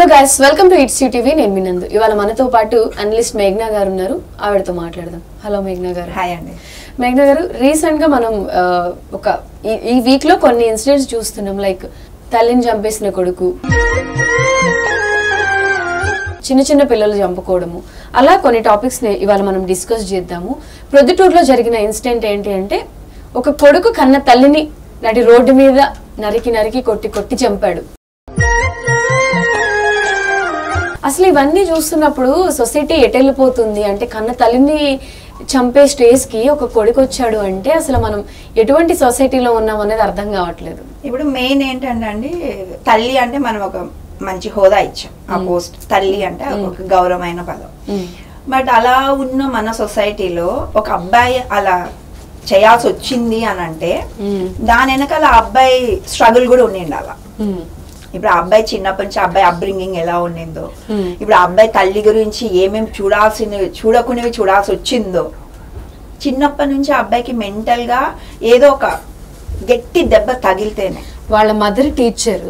Hello guys, welcome to it's TV. నేను వినందు. ఇవాళ మనతో పాటు అనలిస్ట్ మేఘ్నా గారు ఉన్నారు. ఆవిడతో మాట్లాడదాం. హలో మేఘ్నా గారు. హాయ్ అండి. మేఘ్నా గారు, రీసెంట్ గా మనం ఈ వీక్ లో కొన్ని ఇన్సిడెంట్స్ చూస్తున్నాం. లైక్ తల్లిని చంపేసిన కొడుకు, చిన్న చిన్న పిల్లలు చంపుకోవడము, అలా కొన్ని టాపిక్స్ ని ఇవాళ మనం డిస్కస్ చేద్దాము. ప్రొద్దుటూరులో జరిగిన ఇన్సిడెంట్ ఏంటి అంటే, ఒక కొడుకు కన్న తల్లిని నడి రోడ్డు మీద నరికి కొట్టి చంపాడు. అసలు ఇవన్నీ చూస్తున్నప్పుడు సొసైటీ ఎటెళ్ళిపోతుంది అంటే, కన్న తల్లిని చంపే స్టేజ్ కి ఒక కొడుకు వచ్చాడు అంటే అసలు మనం ఎటువంటి సొసైటీలో ఉన్నాం అనేది అర్థం కావట్లేదు. ఇప్పుడు మెయిన్ ఏంటంటే అండి, తల్లి అంటే మనం ఒక మంచి హోదా ఇచ్చాం. ఆ పోస్ట్ తల్లి అంటే ఒక గౌరవమైన పదం. బట్ అలా ఉన్న మన సొసైటీలో ఒక అబ్బాయి అలా చేయాల్సి వచ్చింది అని అంటే దాని వెనకాల అబ్బాయి స్ట్రగుల్ కూడా ఉండిండాల. ఇప్పుడు ఆ అబ్బాయి చిన్నప్పటి నుంచి అబ్బాయి అప్బ్రింగింగ్ ఎలా ఉండిందో, ఇప్పుడు ఆ అబ్బాయి తల్లి గురించి ఏమేమి చూడకునేవి చూడాల్సి వచ్చిందో, చిన్నప్పటి నుంచి ఆ అబ్బాయికి మెంటల్ గా ఏదో ఒక గట్టి దెబ్బ తగిలితేనే. వాళ్ళ మదర్ టీచర్,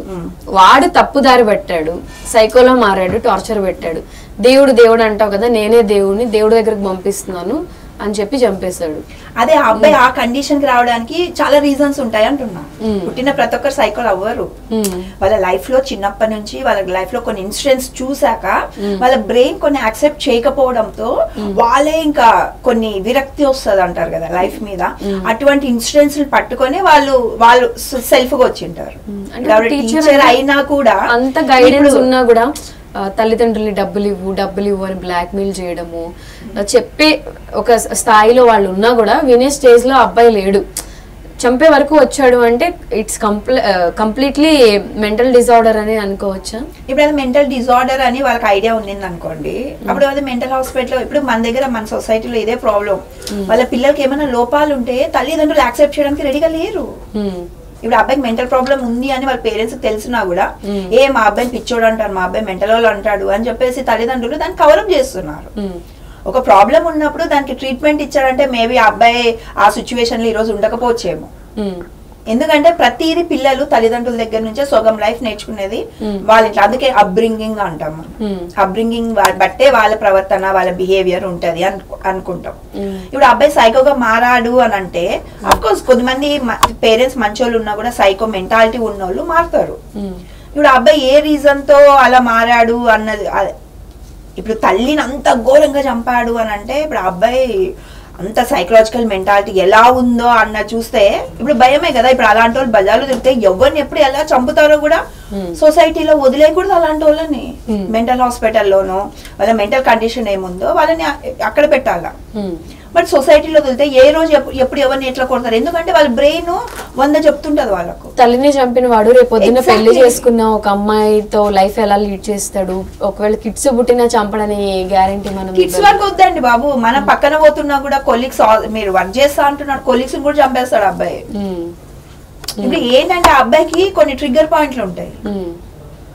వాడు తప్పుదారి పెట్టాడు, సైకోలో మారాడు, టార్చర్ పెట్టాడు. దేవుడు అంటావు కదా, నేనే దేవుడిని, దేవుడి దగ్గరకు పంపిస్తున్నాను అని చెప్పి చంపేశాడు. అదే ఆ అబ్బాయి ఆ కండిషన్ కి రావడానికి చాలా రీజన్స్ ఉంటాయి అంటున్నా. పుట్టిన ప్రతి ఒక్కరు సైకోల్ అవ్వరు. వాళ్ళ లైఫ్ లో చిన్నప్పటి నుంచి వాళ్ళ లైఫ్ లో కొన్ని ఇన్సిడెంట్స్ చూసాక వాళ్ళ బ్రెయిన్ కొన్ని యాక్సెప్ట్ చేయకపోవడంతో వాళ్ళే ఇంకా కొన్ని విరక్తి వస్తుంది అంటారు కదా లైఫ్ మీద. అటువంటి ఇన్సిడెంట్స్ పట్టుకొని వాళ్ళు సెల్ఫ్ గా వచ్చింటారు. టీచర్ అయినా కూడా అంత గైడెన్స్ ఉన్నా కూడా తల్లిదండ్రుల్ని డబ్బులు ఇవ్వు అని బ్లాక్ మెయిల్ చేయడము, చెప్పే ఒక స్థాయిలో వాళ్ళు ఉన్నా కూడా వినే స్టేజ్ లో అబ్బాయి లేడు, చంపే వరకు వచ్చాడు అంటే ఇట్స్ కంప్లీట్లీ మెంటల్ డిజార్డర్ అని అనుకోవచ్చా? ఇప్పుడు అది మెంటల్ డిజార్డర్ అని వాళ్ళకి ఐడియా ఉండింది అనుకోండి, అప్పుడు అది మెంటల్ హాస్పిటల్. ఇప్పుడు మన దగ్గర మన సొసైటీలో ఇదే ప్రాబ్లం. వాళ్ళ పిల్లలకి ఏమైనా లోపాలు ఉంటే తల్లిదండ్రులు యాక్సెప్ట్ చేయడానికి రెడీగా లేరు. ఇప్పుడు అబ్బాయికి మెంటల్ ప్రాబ్లం ఉంది అని వాళ్ళ పేరెంట్స్ తెలిసినా కూడా మా అబ్బాయిని పిచ్చోడు అంటారు, మా అబ్బాయి మెంటల్ వాళ్ళు అంటాడు అని చెప్పేసి తల్లిదండ్రులు దాన్ని కవరప్ చేస్తున్నారు. ఒక ప్రాబ్లం ఉన్నప్పుడు దానికి ట్రీట్మెంట్ ఇచ్చారంటే మేబీ ఆ అబ్బాయి ఆ సిచ్యువేషన్ లో ఈ రోజు ఉండకపోవచ్చేమో. ఎందుకంటే ప్రతిదీ పిల్లలు తల్లిదండ్రుల దగ్గర నుంచే సగం లైఫ్ నేర్చుకునేది వాళ్ళ ఇంట్లో. అందుకే అప్బ్రింగింగ్ అంటాం. అప్బ్రింగింగ్ బట్టే వాళ్ళ ప్రవర్తన, వాళ్ళ బిహేవియర్ ఉంటది అనుకుంటాం. ఇప్పుడు అబ్బాయి సైకోగా మారాడు అని అంటే అఫ్ కోర్స్ కొద్దిమంది పేరెంట్స్ మంచోళ్ళు ఉన్నా కూడా సైకో మెంటాలిటీ ఉన్నోళ్ళు మారుతారు. ఇప్పుడు అబ్బాయి ఏ రీజన్ తో అలా మారాడు అన్నది, ఇప్పుడు తల్లిని అంత ఘోరంగా చంపాడు అని అంటే ఇప్పుడు అబ్బాయి అంత సైకలాజికల్ మెంటాలిటీ ఎలా ఉందో అన్న చూస్తే ఇప్పుడు భయమే కదా. ఇప్పుడు అలాంటి వాళ్ళు బజార్లో తిరిగితే ఎవరిని ఎప్పుడు ఎలా చంపుతారో కూడా సొసైటీలో వదిలేయకూడదు. అలాంటి వాళ్ళని మెంటల్ హాస్పిటల్లోనో వాళ్ళ మెంటల్ కండిషన్ ఏముందో వాళ్ళని అక్కడ పెట్టాలా. బట్ సొసైటీలో వెళ్తే ఏ రోజు ఎప్పుడు ఎవరిని ఎట్లా కొడతారు, ఎందుకంటే వాళ్ళ బ్రెయిన్ 100 చెప్తుంటది వాళ్ళకు. తల్లిని చంపిన వాడు రేపు పొద్దున్న పెళ్లి చేసుకున్న ఒక అమ్మాయితో లైఫ్ ఎలా లీడ్ చేస్తాడు? ఒకవేళ కిడ్స్ పుట్టినా చంపడని గ్యారంటీ మనం కిడ్స్ వరకు వద్దండి బాబు. మనం పక్కన పోతున్నా కూడా కొలీగ్స్ మీరు వర్క్ చేస్తా అంటున్నాడు, కొలీగ్స్ కూడా చంపేస్తాడు అబ్బాయి. ఇప్పుడు ఏంటంటే ఆ అబ్బాయికి కొన్ని ట్రిగ్గర్ పాయింట్లు ఉంటాయి.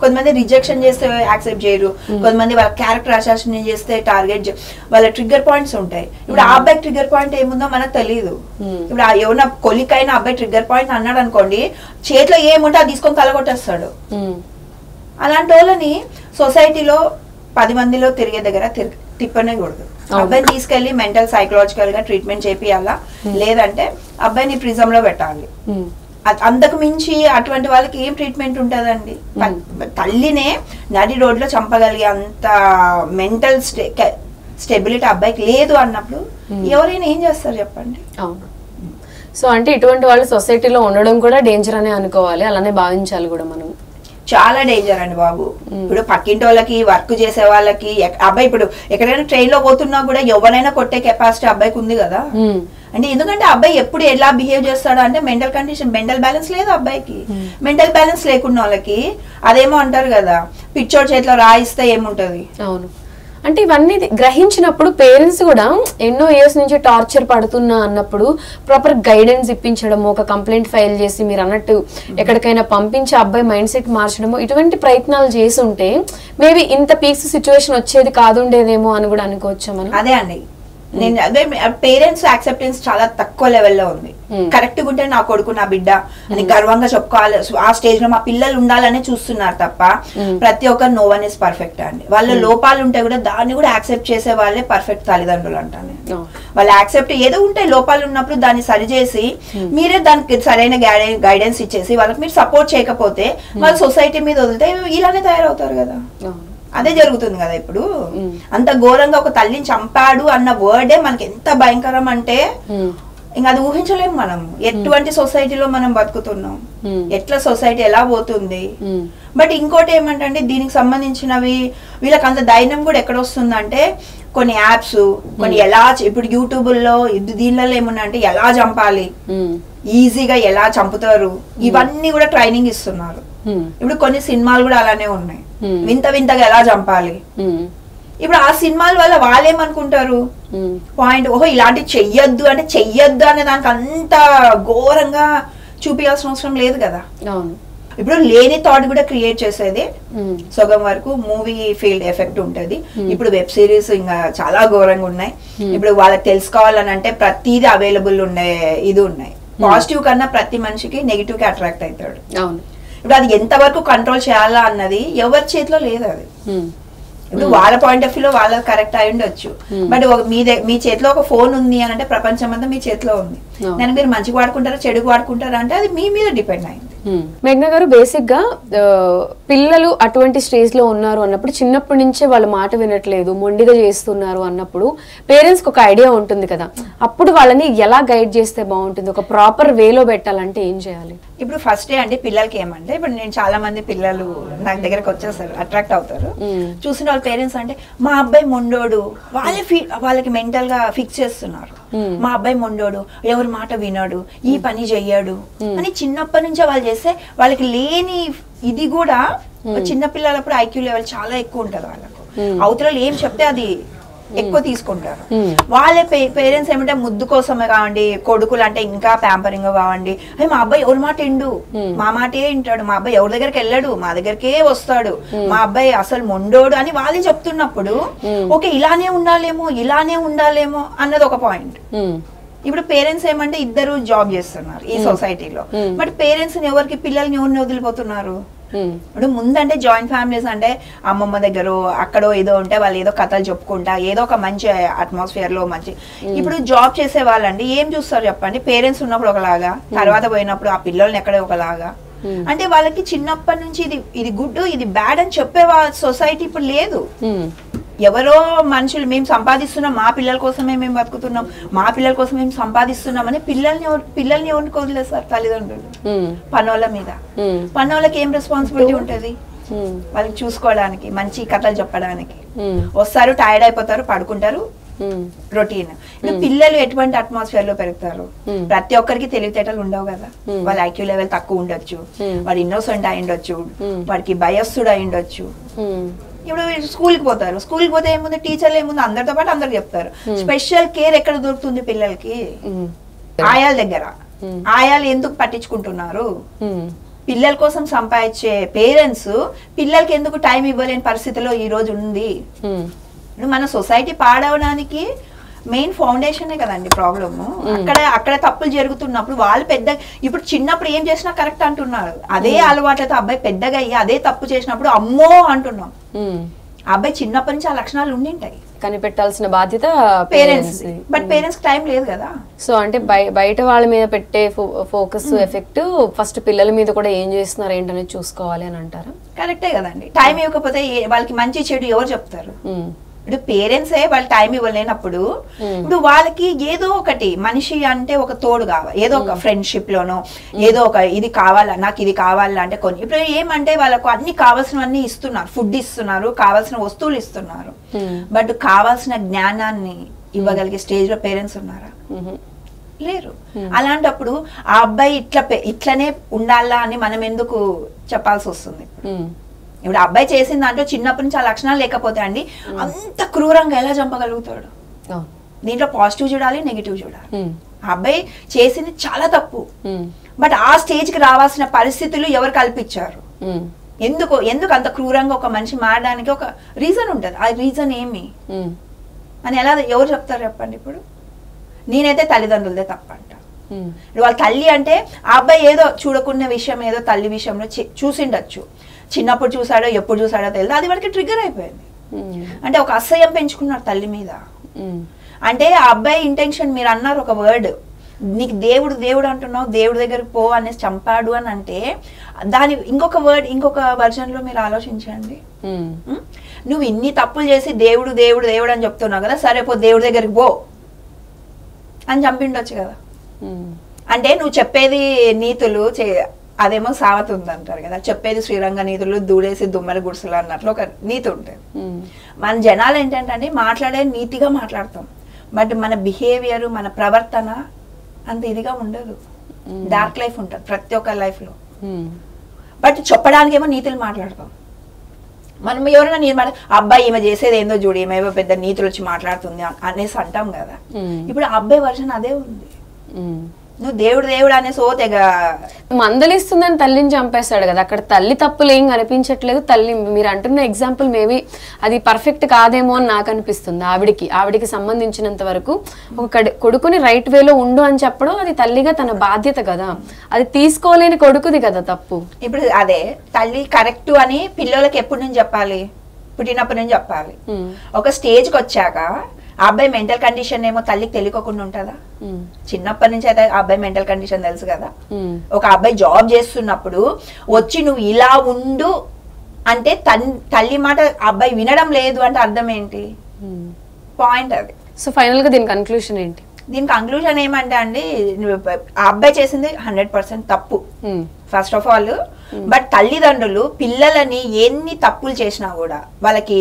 కొంతమంది రిజెక్షన్ చేస్తే యాక్సెప్ట్ చేయరు, కొంతమంది వాళ్ళ క్యారెక్టర్ అసాసినేట్ చేస్తే టార్గెట్, వాళ్ళ ట్రిగ్గర్ పాయింట్స్ ఉంటాయి. ఇప్పుడు ఆ అబ్బాయి ట్రిగ్గర్ పాయింట్ ఏముందో మనకు తెలియదు. ఇప్పుడు ఎవరైనా కొలికైనా అబ్బాయి ట్రిగ్గర్ పాయింట్ అన్నాడు అనుకోండి, చేతిలో ఏముంటే అది తీసుకొని కలగొట్టేస్తాడు. అలాంటి వాళ్ళని సొసైటీలో 10 మందిలో తిరిగే దగ్గర తిప్పనే కూడదు. అబ్బాయిని తీసుకెళ్లి మెంటల్ సైకలాజికల్ గా ట్రీట్మెంట్ చేపియాలా, లేదంటే అబ్బాయిని ప్రిజం లో పెట్టాలి. అంతకు మించి అటువంటి వాళ్ళకి ఏం ట్రీట్మెంట్ ఉంటుందండి? తల్లినే నడి రోడ్లో చంపగలిగే అంత మెంటల్ స్టెబిలిటీ అబ్బాయికి లేదు అన్నప్పుడు ఎవరైనా ఏం చేస్తారు చెప్పండి? సో అంటే ఇటువంటి వాళ్ళు సొసైటీలో ఉండడం కూడా డేంజర్ అనే అనుకోవాలి, అలానే భావించాలి కూడా మనం. చాలా డేంజర్ అండి బాబు. ఇప్పుడు పక్కింటి వాళ్ళకి, వర్క్ చేసే వాళ్ళకి, అబ్బాయి ఇప్పుడు ఎక్కడైనా ట్రైన్ లో పోతున్నా కూడా ఎవరైనా కొట్టే కెపాసిటీ అబ్బాయికి ఉంది కదా. అంటే ఎందుకంటే అబ్బాయి ఎప్పుడు ఎలా బిహేవ్ చేస్తాడు అంటే మెంటల్ కండిషన్, మెంటల్ బ్యాలెన్స్ లేదు అబ్బాయికి. మెంటల్ బ్యాలెన్స్ లేకున్న వాళ్ళకి అదేమో అంటారు కదా, పిచ్చోడి చేతిలో రాయిస్తే ఏముంటది. అవును. అంటే ఇవన్నీ గ్రహించినప్పుడు పేరెంట్స్ కూడా ఎన్నో ఇయర్స్ నుంచి టార్చర్ పడుతున్నా అన్నప్పుడు ప్రాపర్ గైడెన్స్ ఇప్పించడము, ఒక కంప్లైంట్ ఫైల్ చేసి మీరు అన్నట్టు ఎక్కడికైనా పంపించి అబ్బాయి మైండ్ సెట్ మార్చడము, ఇటువంటి ప్రయత్నాలు చేసి ఉంటే మేబీ ఇంత పీక్స్ సిచ్యువేషన్ వచ్చేది కాదుండేదేమో అని కూడా అనుకోవచ్చా మనం? అదే అండి, నేను అదే పేరెంట్స్ యాక్సెప్టెన్స్ చాలా తక్కువ లెవెల్లో ఉంది. కరెక్ట్ గా ఉంటే నా కొడుకు నా బిడ్డ అని గర్వంగా చెప్పుకోవాలి. ఆ స్టేజ్ లో మా పిల్లలు ఉండాలనే చూస్తున్నారు తప్ప ప్రతి ఒక్కరు నో వన్ ఇస్ పర్ఫెక్ట్ అండి. వాళ్ళ లోపాలు ఉంటే కూడా దాన్ని కూడా యాక్సెప్ట్ చేసే వాళ్ళే పర్ఫెక్ట్ తల్లిదండ్రులు అంటాను. వాళ్ళు యాక్సెప్ట్ ఏదో ఉంటాయి లోపాలు ఉన్నప్పుడు దాన్ని సరిచేసి మీరే దానికి సరైన గైడెన్స్ ఇచ్చేసి వాళ్ళకి మీరు సపోర్ట్ చేయకపోతే వాళ్ళ సొసైటీ మీద వదిలితే ఇలానే తయారవుతారు కదా. అదే జరుగుతుంది కదా ఇప్పుడు. అంత ఘోరంగా ఒక తల్లిని చంపాడు అన్న వర్డే మనకి ఎంత భయంకరం అంటే ఇంకా అది ఊహించలేము మనం. ఎటువంటి సొసైటీలో మనం బతుకుతున్నాం, ఎట్లా సొసైటీ ఎలా పోతుంది. బట్ ఇంకోటి ఏమంటే దీనికి సంబంధించినవి వీళ్ళకి అంత ధైర్యం కూడా ఎక్కడ వస్తుందంటే కొన్ని యాప్స్ కొన్ని ఎలా ఇప్పుడు యూట్యూబ్-లో దీనిలో ఏమున్నా అంటే ఎలా చంపాలి, ఈజీగా ఎలా చంపుతారు, ఇవన్నీ కూడా ట్రైనింగ్ ఇస్తున్నారు. ఇప్పుడు కొన్ని సినిమాలు కూడా అలానే ఉన్నాయి, వింత వింతగా ఎలా చంపాలి. ఇప్పుడు ఆ సినిమాల వల్ల వాళ్ళేమనుకుంటారు పాయింట్, ఓహో ఇలాంటి చెయ్యొద్దు అంటే చెయ్యొద్దు అనే దానికి అంత ఘోరంగా చూపించాల్సిన అవసరం లేదు కదా. ఇప్పుడు లేని థాట్ కూడా క్రియేట్ చేసేది సగం వరకు మూవీ ఫీల్డ్ ఎఫెక్ట్ ఉంటది. ఇప్పుడు వెబ్ సిరీస్ ఇంకా చాలా ఘోరంగా ఉన్నాయి. ఇప్పుడు వాళ్ళకి తెలుసుకోవాలని అంటే ప్రతిదీ అవైలబుల్ ఉండే ఇది ఉన్నాయి. పాజిటివ్ కన్నా ప్రతి మనిషికి నెగిటివ్ కి అట్రాక్ట్ అవుతాడు. ఇప్పుడు అది ఎంతవరకు కంట్రోల్ చేయాలా అన్నది ఎవరి చేతిలో లేదు. అది ఇప్పుడు వాళ్ళ పాయింట్ ఆఫ్ వ్యూలో వాళ్ళకి కరెక్ట్ అయి ఉండొచ్చు. బట్ మీ చేతిలో ఒక ఫోన్ ఉంది అని అంటే ప్రపంచం అంతా మీ చేతిలో ఉంది. దాన్ని మీరు మంచిగా వాడుకుంటారా చెడుకు వాడుకుంటారా అంటే అది మీ మీద డిపెండ్ అయింది. మేఘ్నా గారు, బేసిక్ గా పిల్లలు అటువంటి స్టేజ్ లో ఉన్నారు అన్నప్పుడు చిన్నప్పటి నుంచే వాళ్ళ మాట వినట్లేదు, మొండిగా చేస్తున్నారు అన్నప్పుడు పేరెంట్స్ కి ఒక ఐడియా ఉంటుంది కదా, అప్పుడు వాళ్ళని ఎలా గైడ్ చేస్తే బాగుంటుంది, ఒక ప్రాపర్ వేలో పెట్టాలంటే ఏం చేయాలి? ఇప్పుడు ఫస్ట్ అండి పిల్లలకి ఏమంటే ఇప్పుడు నేను చాలా మంది పిల్లలు నా దగ్గరకు వచ్చేస్తారు, అట్రాక్ట్ అవుతారు. చూసిన వాళ్ళ పేరెంట్స్ అంటే మా అబ్బాయి మొండోడు, వాళ్ళకి మెంటల్ గా ఫిక్స్ చేస్తున్నారు. మా అబ్బాయి మొండోడు, ఎవరి మాట వినడు, ఈ పని చెయ్యడు అని చిన్నప్పటి నుంచే వాళ్ళు చేస్తే వాళ్ళకి లేని ఇది కూడా చిన్న పిల్లలప్పుడు ఐక్యూ లెవెల్ చాలా ఎక్కువ ఉంటది వాళ్ళకు. అవతల ఏం చెప్తే అది ఎక్కువ తీసుకుంటారు. వాళ్ళే పేరెంట్స్ ఏమంటే ముద్దు కోసమే కావండి, కొడుకులు అంటే ఇంకా ప్యాంపరింగ్ కావండి, అయ్యి మా అబ్బాయి ఎవరి మాట విండు, మా మాటే వింటాడు, మా అబ్బాయి ఎవరి దగ్గరికి వెళ్ళాడు, మా దగ్గరికే వస్తాడు, మా అబ్బాయి అసలు మొండోడు అని వాళ్ళే చెప్తున్నప్పుడు ఓకే ఇలానే ఉండాలేమో అన్నది ఒక పాయింట్. ఇప్పుడు పేరెంట్స్ ఏమంటే ఇద్దరు జాబ్ చేస్తున్నారు ఈ సొసైటీలో, బట్ పేరెంట్స్ ఎవరికి పిల్లల్ని ఎవరిని వదిలిపోతున్నారు. ఇప్పుడు ముందంటే జాయింట్ ఫ్యామిలీస్ అంటే అమ్మమ్మ దగ్గర అక్కడో ఏదో ఉంటే వాళ్ళు ఏదో కథలు చెప్పుకుంటా ఏదో ఒక మంచి అట్మాస్ఫియర్ లో మంచి. ఇప్పుడు జాబ్ చేసే వాళ్ళండి ఏం చూస్తారు చెప్పండి, పేరెంట్స్ ఉన్నప్పుడు ఒకలాగా, తర్వాత పోయినప్పుడు ఆ పిల్లల్ని ఎక్కడే ఒకలాగా. అంటే వాళ్ళకి చిన్నప్పటి నుంచి ఇది గుడ్ ఇది బ్యాడ్ అని చెప్పే సొసైటీ ఇప్పుడు లేదు. ఎవరో మనుషులు మేము సంపాదిస్తున్నాం, మా పిల్లల కోసమే మేము బతుకుతున్నాం, మా పిల్లల కోసం మేము సంపాదిస్తున్నాం అని పిల్లల్ని ఎవరికి వదిలేస్తారు తల్లిదండ్రులు పనోళ్ళ మీద. పనోళ్ళకి ఏం రెస్పాన్సిబిలిటీ ఉంటది, వాళ్ళకి చూసుకోవడానికి, మంచి కథలు చెప్పడానికి. వస్తారు, టైర్డ్ అయిపోతారు, పడుకుంటారు, రొటీన్. పిల్లలు ఎటువంటి అట్మాస్ఫియర్ లో పెరుగుతారు, ప్రతి ఒక్కరికి తెలివితేటలు ఉండవు కదా. వాళ్ళ ఐక్యూ లెవెల్ తక్కువ ఉండొచ్చు, వాడు ఇన్నోసెంట్ అయి ఉండొచ్చు, వాడికి భయస్థుడు అయి ఉండొచ్చు. ఇప్పుడు స్కూల్కి పోతారు, స్కూల్కి పోతే ఏముంది, టీచర్లు ఏముంది, అందరితో పాటు అందరు చెప్తారు. స్పెషల్ కేర్ ఎక్కడ దొరుకుతుంది పిల్లలకి? ఆయాల దగ్గర. ఆయాలు ఎందుకు పట్టించుకుంటున్నారు? పిల్లల కోసం సంపాదించే పేరెంట్స్ పిల్లలకి ఎందుకు టైం ఇవ్వలేని పరిస్థితిలో ఈ రోజు ఉంది. మన సొసైటీ పాడవడానికి మెయిన్ ఫౌండేషనే కదండి ప్రాబ్లము. అక్కడ తప్పులు జరుగుతున్నప్పుడు వాళ్ళు పెద్ద ఇప్పుడు చిన్నప్పుడు ఏం చేసినా కరెక్ట్ అంటున్నారు, అదే అలవాట్లతో అబ్బాయి పెద్దగా అయ్యి అదే తప్పు చేసినప్పుడు అమ్మో అంటున్నాం. అబ్బాయి చిన్నప్పటి నుంచి ఆ లక్షణాలు ఉండింటాయి, కనిపెట్టాల్సిన బాధ్యత పేరెంట్స్. బట్ పేరెంట్స్ టైం లేదు కదా. సో అంటే బయట వాళ్ళ మీద పెట్టే ఫోకస్ ఎఫెక్ట్ ఫస్ట్ పిల్లల మీద కూడా ఏం చేస్తున్నారు ఏంటనేది చూసుకోవాలి అని అంటారా? కరెక్టే కదండి. టైం ఇవ్వకపోతే వాళ్ళకి మంచి చెడు ఎవరు చెప్తారు? ఇప్పుడు పేరెంట్సే వాళ్ళు టైం ఇవ్వలేనప్పుడు ఇప్పుడు వాళ్ళకి ఏదో ఒకటి మనిషి అంటే ఒక తోడు కావాలి, ఏదో ఒక ఫ్రెండ్షిప్ లోనో ఏదో ఒక ఇది కావాలా, నాకు ఇది కావాలా అంటే కొన్ని. ఇప్పుడు ఏమంటే వాళ్ళకు అన్ని కావాల్సినవన్నీ ఇస్తున్నారు, ఫుడ్ ఇస్తున్నారు, కావాల్సిన వస్తువులు ఇస్తున్నారు, బట్ కావాల్సిన జ్ఞానాన్ని ఇవ్వగలిగే స్టేజ్ లో పేరెంట్స్ ఉన్నారా? లేరు. అలాంటప్పుడు ఆ అబ్బాయి ఇట్లనే ఉండాలా అని మనం ఎందుకు చెప్పాల్సి వస్తుంది? ఇప్పుడు అబ్బాయి చేసిన దాంట్లో చిన్నప్పటి నుంచి ఆ లక్షణాలు లేకపోతే అండి అంత క్రూరంగా ఎలా చంపగలుగుతాడు? దీంట్లో పాజిటివ్ చూడాలి, నెగిటివ్ చూడాలి. ఆ అబ్బాయి చేసింది చాలా తప్పు, బట్ ఆ స్టేజ్ కి రావాల్సిన పరిస్థితులు ఎవరు కల్పించారు? ఎందుకు అంత క్రూరంగా ఒక మనిషి మారడానికి ఒక రీజన్ ఉంటది. ఆ రీజన్ ఏమి అని ఎవరు చెప్తారు చెప్పండి? ఇప్పుడు నేనైతే తల్లిదండ్రులదే తప్పంట. వాళ్ళ తల్లి అంటే ఆ అబ్బాయి ఏదో చూడకున్న విషయం ఏదో తల్లి విషయంలో చూసిండొచ్చు, చిన్నప్పుడు చూసాడో ఎప్పుడు చూసాడో తెలియదు, అది వాడికి ట్రిగ్గర్ అయిపోయింది. అంటే ఒక అసహ్యం పెంచుకున్నాడు తల్లి మీద. అంటే ఆ అబ్బాయి ఇంటెన్షన్, మీరు అన్నారు ఒక వర్డ్, నీకు దేవుడు దేవుడు అంటున్నావు, దేవుడి దగ్గరికి పో అనేసి చంపాడు అని అంటే దాని ఇంకొక వర్డ్, ఇంకొక వర్జన్ లో మీరు ఆలోచించండి. నువ్వు ఇన్ని తప్పులు చేసి దేవుడు దేవుడు దేవుడు అని చెప్తున్నావు కదా, సరే పో దేవుడి దగ్గరికి పో అని చంపిండొచ్చు కదా. అంటే నువ్వు చెప్పేది నీతులు అదేమో సావత ఉందంటారు కదా, చెప్పేది శ్రీరంగ నీతులు దూడేసి దుమ్మల గుడిసెలు అన్నట్లు ఒక నీతి ఉంటుంది. మన జనాలు ఏంటంటే మాట్లాడే నీతిగా మాట్లాడతాం, బట్ మన బిహేవియర్ మన ప్రవర్తన అంత ఇదిగా ఉండదు, డార్క్ లైఫ్ ఉంటుంది ప్రతి ఒక్క లైఫ్ లో. బట్ చెప్పడానికి ఏమో నీతులు మాట్లాడతాం. మనం ఎవరైనా నేను అబ్బాయి ఈమె చేసేది ఏందో చూడు, ఈమె పెద్ద నీతులు వచ్చి మాట్లాడుతుంది అనేసి అంటాం కదా. ఇప్పుడు ఆ అబ్బాయి వర్షన్ అదే ఉంది. నువ్వు దేవుడు దేవుడు అనేసి ఓ తెగ మందలిస్తుందని తల్లిని చంపేస్తాడు కదా, అక్కడ తల్లి తప్పులు ఏం కనిపించట్లేదు. తల్లి మీరు అంటున్న ఎగ్జాంపుల్ మేబీ అది పర్ఫెక్ట్ కాదేమో అని నాకు అనిపిస్తుంది. ఆవిడికి సంబంధించినంత వరకు ఒక కొడుకుని రైట్ వేలో ఉండు అని చెప్పడం అది తల్లిగా తన బాధ్యత కదా, అది తీసుకోలేని కొడుకుది కదా తప్పు. ఇప్పుడు అదే తల్లి కరెక్ట్ అని పిల్లలకి ఎప్పటి నుంచి చెప్పాలి, పుట్టినప్పటి నుంచి చెప్పాలి. ఒక స్టేజ్కి వచ్చాక ఆ అబ్బాయి మెంటల్ కండిషన్ ఏమో తల్లికి తెలియకుండా ఉంటుందా? చిన్నప్పటి నుంచి అయితే ఆ అబ్బాయి మెంటల్ కండిషన్ తెలుసు కదా. ఒక అబ్బాయి జాబ్ చేస్తున్నప్పుడు వచ్చి నువ్వు ఇలా ఉండు అంటే తల్లి మాట అబ్బాయి వినడం లేదు అంటే అర్థం ఏంటి? పాయింట్ అది. సో ఫైనల్ గా దీని కన్క్లూషన్ ఏంటి? దీని కంక్లూజన్ ఏమంటే అండి, ఆ అబ్బాయి చేసింది 100% తప్పు ఫస్ట్ ఆఫ్ ఆల్. బట్ తల్లిదండ్రులు పిల్లలని ఎన్ని తప్పులు చేసినా కూడా, వాళ్ళకి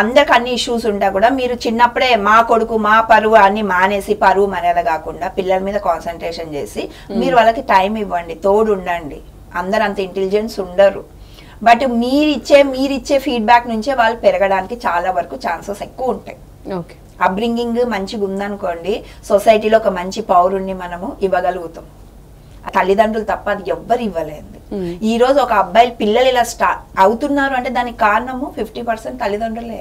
అందరికి అన్ని ఇష్యూస్ ఉంటా కూడా, మీరు చిన్నప్పుడే మా కొడుకు మా పరువు అని మానేసి పరువు మర్యాద కాకుండా పిల్లల మీద కాన్సన్ట్రేషన్ చేసి మీరు వాళ్ళకి టైం ఇవ్వండి, తోడు ఉండండి. అందరు అంత ఇంటెలిజెన్స్ ఉండరు, బట్ మీరిచ్చే ఫీడ్బ్యాక్ నుంచే వాళ్ళు పెరగడానికి చాలా వరకు ఛాన్సెస్ ఎక్కువ ఉంటాయి. ఓకే, అప్బ్రింగింగ్ మంచిగా ఉందనుకోండి, సొసైటీలో ఒక మంచి పౌరుణ్ణి మనము ఇవ్వగలుగుతాం. తల్లిదండ్రులు తప్ప అది ఎవ్వరు ఇవ్వలేదు. ఈ రోజు ఒక అబ్బాయి పిల్లలు ఇలా అవుతున్నారు అంటే దానికి కారణము 50% తల్లిదండ్రులే.